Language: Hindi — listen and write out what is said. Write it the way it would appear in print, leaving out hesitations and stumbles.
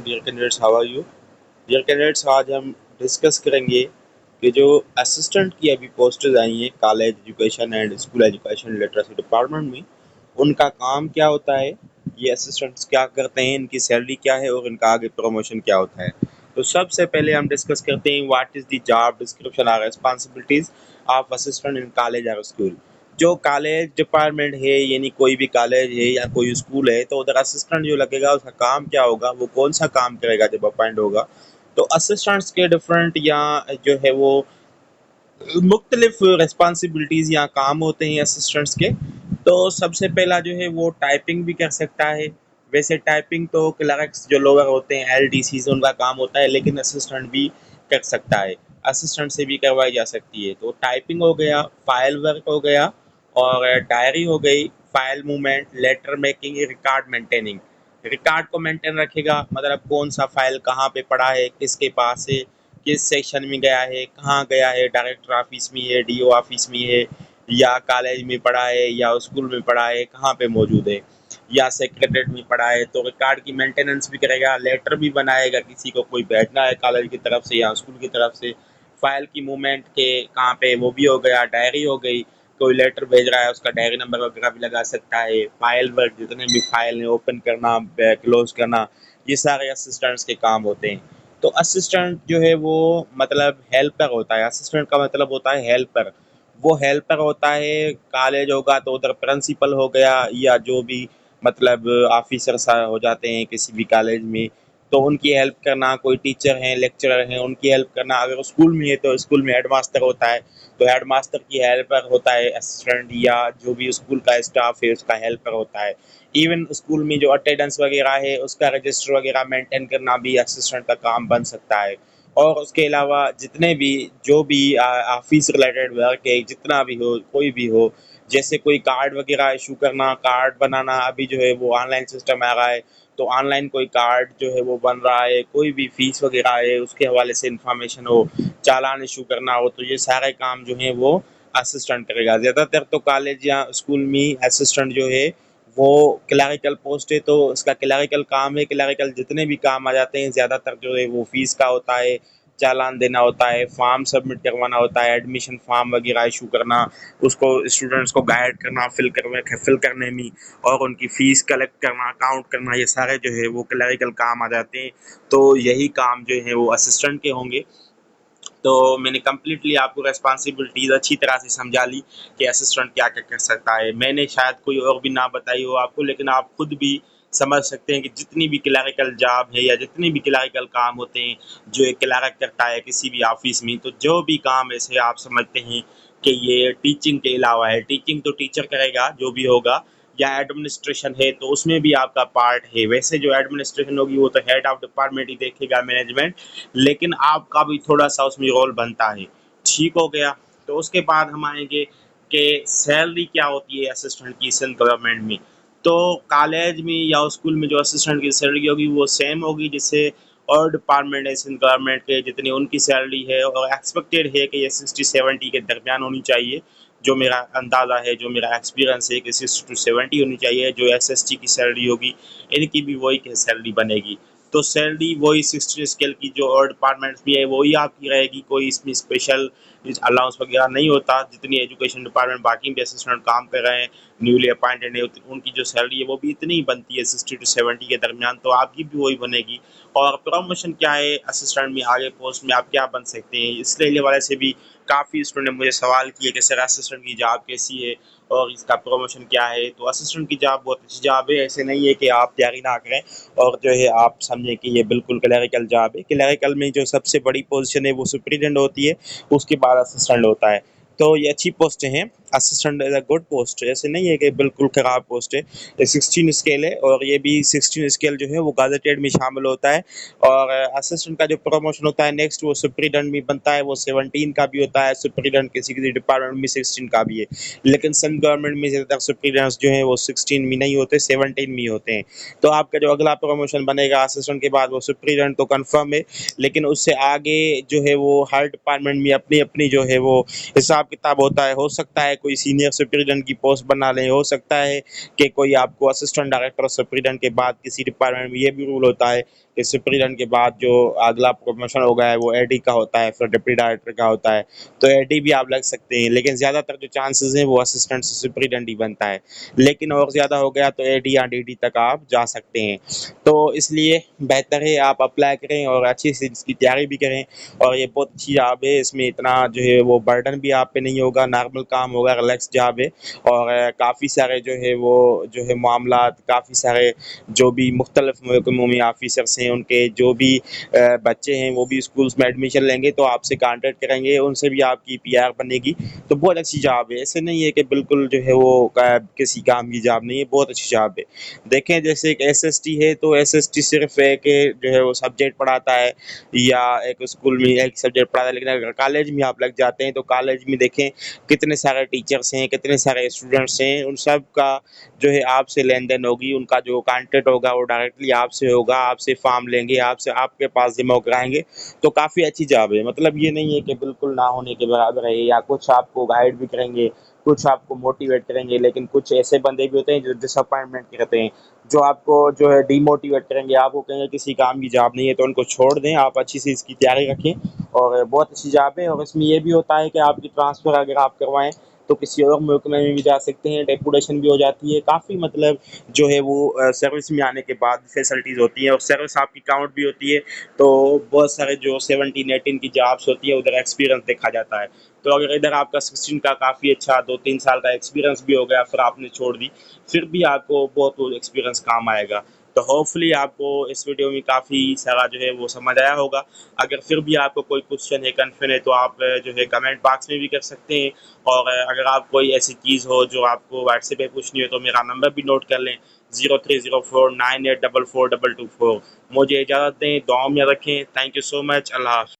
Dear candidates, how are you? Dear candidates, आज हम डिस्कस करेंगे कि जो असिस्टेंट की अभी पोस्टेज आई हैं college education and school education literacy department में, उनका काम क्या होता है, ये असिस्टेंट्स क्या करते हैं, इनकी सैलरी क्या है और इनका आगे प्रमोशन क्या होता है। तो सबसे पहले हम डिस्कस करते हैं what is the job description और responsibilities of assistant in college और स्कूल। जो कॉलेज डिपार्टमेंट है, यानी कोई भी कॉलेज है या कोई स्कूल है, तो उधर असिस्टेंट जो लगेगा उसका काम क्या होगा, वो कौन सा काम करेगा जब अपॉइंट होगा। तो असिस्टेंट्स के डिफरेंट या जो है वो मुख्तलिफ रिस्पॉन्सिबिलिटीज़ या काम होते हैं असिस्टेंट्स के। तो सबसे पहला जो है वो टाइपिंग भी कर सकता है। वैसे टाइपिंग तो क्लर्क्स जो लोअर होते हैं LDC से उनका काम होता है, लेकिन असिस्टेंट भी कर सकता है, असिस्टेंट से भी करवाई जा सकती है। तो टाइपिंग हो गया, फाइल वर्क हो गया, और डायरी हो गई, file movement, letter making, record maintaining. Record को मेंटेन रखेगा, मतलब कौन सा फाइल कहाँ पे पड़ा है, किसके पास है, किस सेक्शन में गया है, कहाँ गया है, डायरेक्टर ऑफिस में है, DO ऑफिस में है, या कॉलेज में पड़ा है, या स्कूल में पड़ा है, कहाँ पे मौजूद है, या सेक्रेटरीट में पड़ा है। तो रिकॉर्ड की मेंटेनेंस भी करेगा, लेटर भी बनाएगा, किसी को कोई भेजना है कॉलेज की तरफ से या स्कूल की तरफ से, फाइल की मूवमेंट के कहाँ पे, वो भी हो गया। डायरी हो गई, कोई लेटर भेज रहा है उसका डायरी नंबर वगैरह भी लगा सकता है। फाइल वर्क, जितने भी फाइल है ओपन करना, क्लोज करना, ये सारे असिस्टेंट्स के काम होते हैं। तो असिस्टेंट जो है वो मतलब हेल्पर होता है। असिस्टेंट का मतलब होता है हेल्पर। वो हेल्पर होता है, कॉलेज होगा तो उधर प्रिंसिपल हो गया, या जो भी मतलब ऑफिसर हो जाते हैं किसी भी कॉलेज में, तो उनकी हेल्प करना। कोई टीचर हैं, लेक्चरर हैं, उनकी हेल्प करना। अगर स्कूल में है तो स्कूल में हेड मास्टर होता है, तो हेड मास्टर की हेल्पर होता है असिस्टेंट, या जो भी स्कूल का स्टाफ है उसका हेल्पर होता है। इवन स्कूल में जो अटेंडेंस वगैरह है उसका रजिस्टर वगैरह मेंटेन करना भी असिस्टेंट का काम बन सकता है। और उसके अलावा जितने भी जो भी ऑफिस रिलेटेड वर्क है, जितना भी हो, कोई भी हो, जैसे कोई कार्ड वगैरह इशू करना, कार्ड बनाना, अभी जो है वो ऑनलाइन सिस्टम आ रहा है, तो ऑनलाइन कोई कार्ड जो है वो बन रहा है, कोई भी फीस वगैरह है उसके हवाले से इंफॉर्मेशन हो, चालान इशू करना हो, तो ये सारे काम जो है वो असिस्टेंट करेगा। ज़्यादातर तो कॉलेज या स्कूल में असिस्टेंट जो है वो क्लरिकल पोस्ट है, तो इसका क्लरिकल काम है। क्लरिकल जितने भी काम आ जाते हैं ज़्यादातर जो है वो फीस का होता है, चालान देना होता है, फॉर्म सबमिट करवाना होता है, एडमिशन फॉर्म वगैरह इशू करना, उसको स्टूडेंट्स को गाइड करना, फिल करने में, और उनकी फ़ीस कलेक्ट करना, काउंट करना, ये सारे जो है वो क्लरिकल काम आ जाते हैं। तो यही काम जो है वो असिस्टेंट के होंगे। तो मैंने कम्प्लीटली आपको रिस्पॉन्सिबिलिटीज़ अच्छी तरह से समझा ली कि असिस्टेंट क्या क्या कर सकता है। मैंने शायद कोई और भी ना बताई हो आपको, लेकिन आप खुद भी समझ सकते हैं कि जितनी भी क्लरिकल जॉब है या जितने भी क्लरिकल काम होते हैं जो एक क्लर्क करता है किसी भी ऑफिस में, तो जो भी काम ऐसे आप समझते हैं कि ये टीचिंग के अलावा है। टीचिंग तो टीचर करेगा जो भी होगा, या एडमिनिस्ट्रेशन है तो उसमें भी आपका पार्ट है। वैसे जो एडमिनिस्ट्रेशन होगी वो तो हेड ऑफ डिपार्टमेंट ही देखेगा, मैनेजमेंट, लेकिन आपका भी थोड़ा सा उसमें रोल बनता है। ठीक हो गया। तो उसके बाद हम आएंगे कि सैलरी क्या होती है असिस्टेंट की सिंध गवर्नमेंट में। तो कॉलेज में या स्कूल में जो असिस्टेंट की सैलरी होगी वो सेम होगी जिससे और डिपार्टमेंट है सिंध गवर्नमेंट के जितनी उनकी सैलरी है, और एक्सपेक्टेड है कि ये 60-70 के दरमियान होनी चाहिए। जो मेरा अंदाज़ा है, जो मेरा एक्सपीरियंस है कि 60-70 होनी चाहिए। जो SST की सैलरी होगी इनकी भी वही सैलरी बनेगी। तो सैलरी वही 60 स्केल की जो और डिपार्टमेंट्स भी है वही आपकी रहेगी। कोई इसमें स्पेशल अलाउंस वगैरह नहीं होता। जितनी एजुकेशन डिपार्टमेंट बाकी भी असिस्टेंट काम कर रहे हैं, न्यूली अपॉइंटेड है, उनकी जो सैलरी है वो भी इतनी ही बनती है 60-70 के दरमियान, तो आपकी भी वही बनेगी। और प्रमोशन क्या है असिस्टेंट में, आगे पोस्ट में आप क्या बन सकते हैं, इसलिए वाले से भी काफ़ी स्टूडेंट ने मुझे सवाल किए कि सर असिस्टेंट की जॉब कैसी है और इसका प्रमोशन क्या है। तो असिस्टेंट की जॉब बहुत अच्छी जॉब है, ऐसे नहीं है कि आप तैयारी ना करें और जो है आप समझें कि ये बिल्कुल क्लरिकल जॉब है। क्लरिकल में जो सबसे बड़ी पोजीशन है वो सुपरिटेंडेंट होती है, उसके बाद असिस्टेंट होता है। तो ये अच्छी पोस्ट हैं। Assistant is a good post, ऐसे नहीं है कि बिल्कुल ख़राब पोस्ट है। ये 16 स्केल है, और ये भी 16 स्केल जो है वो गाजेटेड में शामिल होता है। और असिस्टेंट का जो प्रमोशन होता है नेक्स्ट वो सुपरिटेंडेंट में बनता है, वो 17 का भी होता है। सुपरिटेंडेंट किसी किसी डिपार्टमेंट में 16 का भी है, लेकिन सन गवर्नमेंट में ज़्यादातर सुपरिटेंडेंट्स जो हैं वो 16 में नहीं होते, 17 में ही होते हैं। तो आपका जो अगला प्रमोशन बनेगा असिस्टेंट के बाद वो सुपरिटेंडेंट तो कन्फर्म है, लेकिन उससे आगे जो है वो हर डिपार्टमेंट में अपनी अपनी जो है वो हिसाब हिसाब किताब होता है। हो सकता है कोई सीनियर सुपरिटेंडेंट की पोस्ट बना लें, हो सकता है कि कोई आपको असिस्टेंट डायरेक्टर सुपरिटेंडेंट के बाद किसी डिपार्टमेंट में ये भी रूल होता है कि सुपरिटेंडेंट के बाद जो अगला प्रमोशन होगा है वो एडी का होता है, फिर डिप्टी डायरेक्टर का होता है, तो एडी भी आप लग सकते हैं। लेकिन ज़्यादातर जो चांसेस हैं वो असिस्टेंट से सुपरिटेंडेंट ही बनता है, लेकिन और ज़्यादा हो गया तो एडी या डीडी तक आप जा सकते हैं। तो इसलिए बेहतर है आप अप्लाई करें और अच्छे से इसकी तैयारी भी करें। और ये बहुत अच्छी जॉब है, इसमें इतना जो है वो बर्डन भी आप पे नहीं होगा, नॉर्मल काम होगा, रिलैक्स जॉब है। और काफ़ी सारे जो है वो जो है मामलात, काफ़ी सारे जो भी मुख्तलिफ महकमों में ऑफिसर्स हैं उनके जो भी बच्चे हैं वो भी स्कूल्स में एडमिशन लेंगे तो आपसे कांटेक्ट करेंगे, उनसे भी आपकी पीआर बनेगी। तो बहुत अच्छी जॉब है, ऐसे नहीं है कि बिल्कुल जो है वो किसी काम की जॉब नहीं है, बहुत अच्छी जॉब है। देखें जैसे एक एसएसटी है तो एसएसटी सिर्फ एक जो है वो सब्जेक्ट पढ़ाता है या एक स्कूल में एक सब्जेक्ट पढ़ाता है, लेकिन अगर कॉलेज में आप लग जाते हैं तो कॉलेज में देखें कितने सारे टीचर्स हैं, कितने सारे स्टूडेंट्स हैं, उन सब का जो है आपसे लेन देन होगी, उनका जो कॉन्टेक्ट होगा वो डायरेक्टली आपसे होगा, आपसे फॉर्म लेंगे, आपसे आपके पास जमा कराएंगे। तो काफ़ी अच्छी जॉब है, मतलब ये नहीं है कि बिल्कुल ना होने के बराबर है, या कुछ आपको गाइड भी करेंगे, कुछ आपको मोटिवेट करेंगे, लेकिन कुछ ऐसे बंदे भी होते हैं जो डिसअपॉइंटमेंट करते हैं, जो आपको जो है डीमोटिवेट करेंगे, आपको कहेंगे किसी काम की जॉब नहीं है, तो उनको छोड़ दें। आप अच्छी से इसकी तैयारी रखें और बहुत अच्छी जॉब है। और इसमें ये भी होता है कि आपकी ट्रांसफ़र अगर आप करवाएँ तो किसी और महकमे में भी जा सकते हैं, डेपुटेशन भी हो जाती है, काफ़ी मतलब जो है वो सर्विस में आने के बाद फैसिलिटीज़ होती हैं और सर्विस आपकी काउंट भी होती है। तो बहुत सारे जो 17-18 की जॉब्स होती है उधर एक्सपीरियंस देखा जाता है। तो अगर इधर आपका 16 का काफ़ी अच्छा 2-3 साल का एक्सपीरियंस भी हो गया, फिर आपने छोड़ दी, फिर भी आपको बहुत वो एक्सपीरियंस काम आएगा। तो होपफुली आपको इस वीडियो में काफ़ी सारा जो है वो समझ आया होगा। अगर फिर भी आपको कोई क्वेश्चन है, कन्फर्म है, तो आप जो है कमेंट बॉक्स में भी कर सकते हैं। और अगर आप कोई ऐसी चीज़ हो जो आपको व्हाट्सएप पे पूछनी हो तो मेरा नंबर भी नोट कर लें, 030498442224। मुझे इजाज़त दें, दुआ में रखें। Thank you so much. अल्लाह हाफ़िज़।